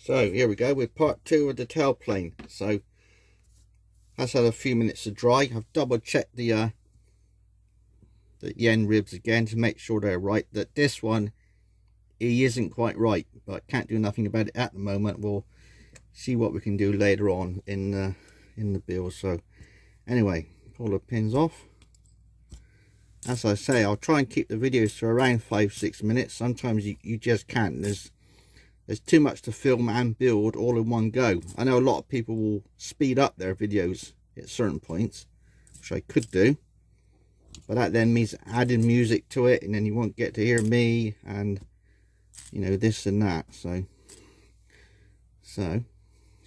So here we go with part 2 of the tail plane. So that's had a few minutes to dry. I've double checked the end ribs again to make sure they're right. That this one, he isn't quite right, but can't do nothing about it at the moment. We'll see what we can do later on in the build. So anyway, pull the pins off. As I say, I'll try and keep the videos to around 5-6 minutes. Sometimes you just can't. There's too much to film and build all in one go. I know a lot of people will speed up their videos at certain points, which I could do, but that then means adding music to it, and then you won't get to hear me and, you know, this and that. So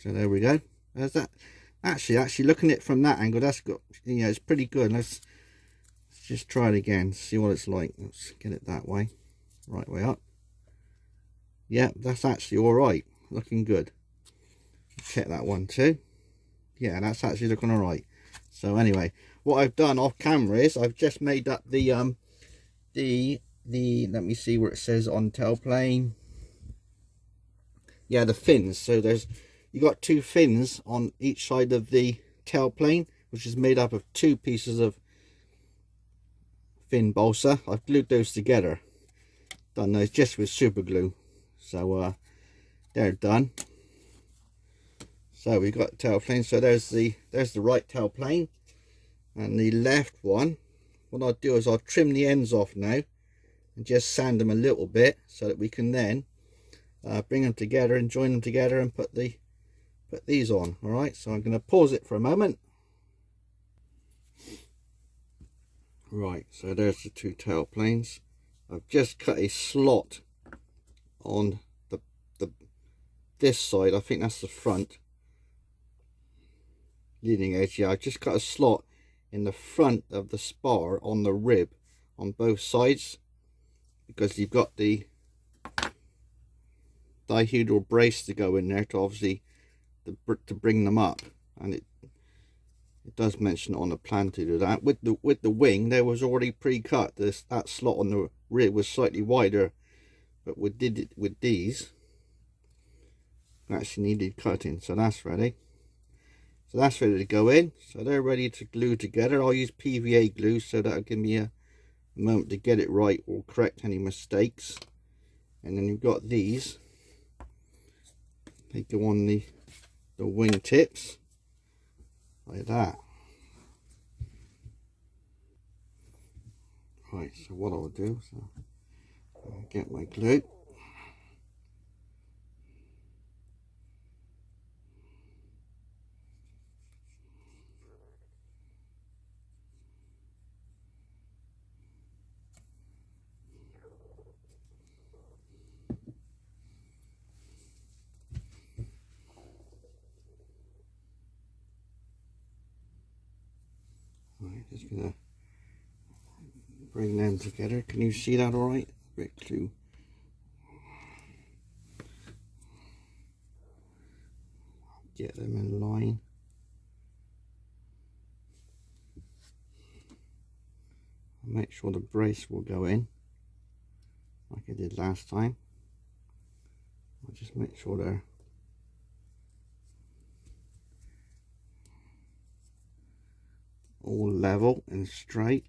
there we go. There's that. Actually looking at it from that angle, that's got, you know, it's pretty good. Let's just try it again, see what it's like. Let's get it that way, right way up. Yeah, that's actually all right, looking good. Check that one too. Yeah, that's actually looking all right. So anyway, what I've done off camera is I've just made up the let me see where it says on tail plane. Yeah, the fins. So you got 2 fins on each side of the tail plane, which is made up of 2 pieces of fin balsa. I've glued those together. Done those just with super glue. So they're done. So we've got the tail plane. So there's the right tail plane, and the left one. What I'll do is I'll trim the ends off now and just sand them a little bit so that we can then bring them together and join them together and put these on. All right, so I'm going to pause it for a moment. Right, so there's the 2 tail planes. I've just cut a slot on this side. I think that's the front leading edge. Yeah, I just cut a slot in the front of the spar on the rib on both sides, because you've got the dihedral brace to go in there to obviously to bring them up, and it does mention on the plan to do that. With the wing, there was already pre-cut. That slot on the rib was slightly wider, but we did it with these. Actually needed cutting, so that's ready. So that's ready to go in. So they're ready to glue together. I'll use PVA glue, so that'll give me a moment to get it right or correct any mistakes. And then you've got these. They go on the wing tips like that. Right, so what I'll do, so I'll get my glue. Right, just gonna bring them together. Can you see that all right? A bit too. Get them in line. Make sure the brace will go in like I did last time. I'll just make sure they're all level and straight.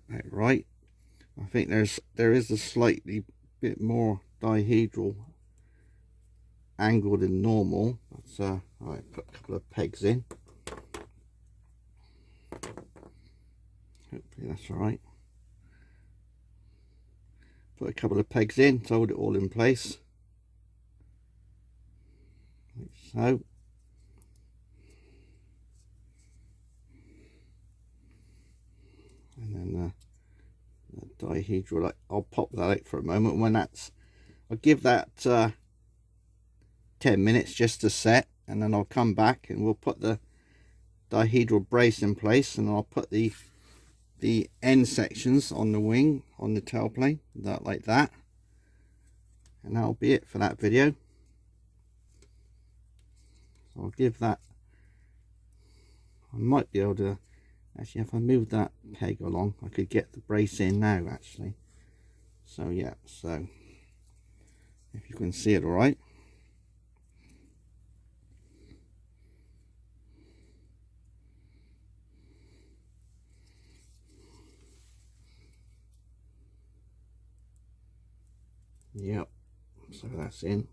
That's about right. I think there is a slightly bit more dihedral angle than normal. That's alright, put a couple of pegs in. Hopefully that's alright. Put a couple of pegs in to hold it all in place. Like so. And then the dihedral, I'll pop that out for a moment. When I'll give that 10 minutes just to set, and then I'll come back and we'll put the dihedral brace in place, and I'll put the end sections on the wing, on the tail plane, like that, and that'll be it for that video. So I'll give that, I might be able to Actually, if I move that peg along, I could get the brace in now, actually. So yeah, so if you can see it all right. Yep, so that's in,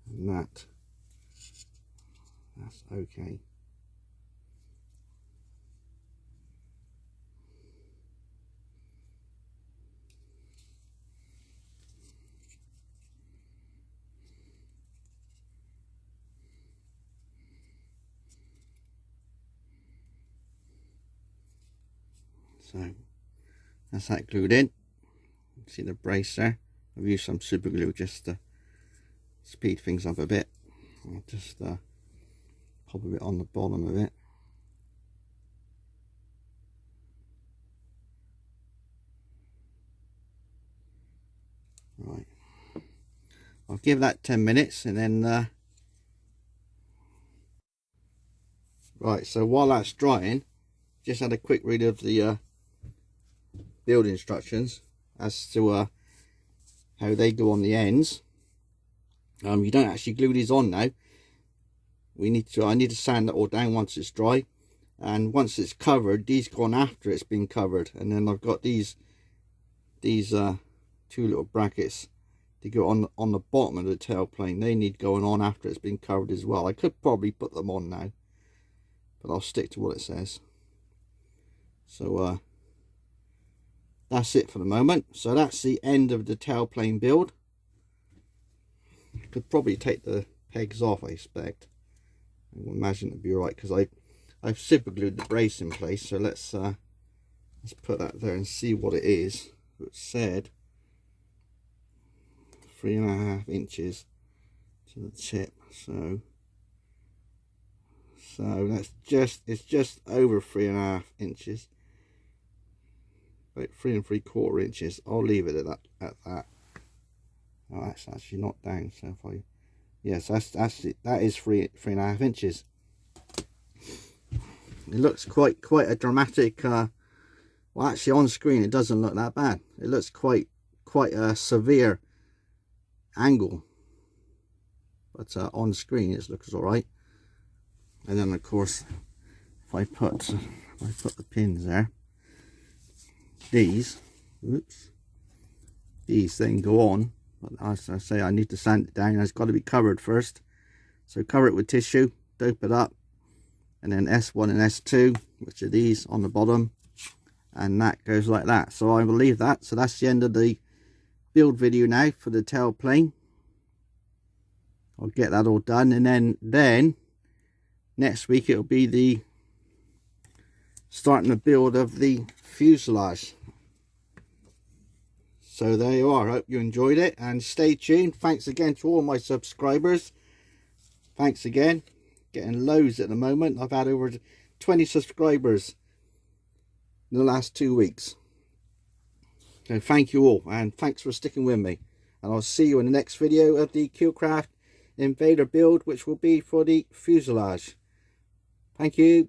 and that's okay. So that's that glued in. See the brace there? I've used some super glue just to speed things up a bit. I'll just pop a bit on the bottom of it. Right, I'll give that 10 minutes and then right, so while that's drying, just had a quick read of the build instructions as to how they go on the ends. You don't actually glue these on now. I need to sand it all down once it's dry, and once it's covered, these go on after it's been covered. And then I've got these two little brackets to go on the bottom of the tailplane. They need going on after it's been covered as well. I could probably put them on now, but I'll stick to what it says. So that's it for the moment. So that's the end of the tailplane build. Could probably take the pegs off, I expect. I imagine it'll be alright because I've super glued the brace in place. So let's put that there and see what it is. It said 3.5 inches to the tip. So that's it's just over 3.5 inches. About 3 3/4 inches. I'll leave it at that. Oh, that's actually not down. So if I, yes, that is 3.5 inches. It looks quite a dramatic. Well, actually, on screen it doesn't look that bad. It looks quite a severe angle, but on screen it looks all right. And then of course, if I put the pins there, these then go on. But as I say, I need to sand it down. It's got to be covered first. So cover it with tissue, dope it up, and then S1 and S2, which are these on the bottom, and that goes like that. So I will leave that. So that's the end of the build video now for the tailplane. I'll get that all done, and then next week it'll be the starting the build of the fuselage. So there you are. I hope you enjoyed it, and stay tuned. Thanks again to all my subscribers. Thanks again. Getting loads at the moment. I've had over 20 subscribers in the last 2 weeks. So thank you all, and thanks for sticking with me. And I'll see you in the next video of the Keil Kraft Invader build, which will be for the fuselage. Thank you.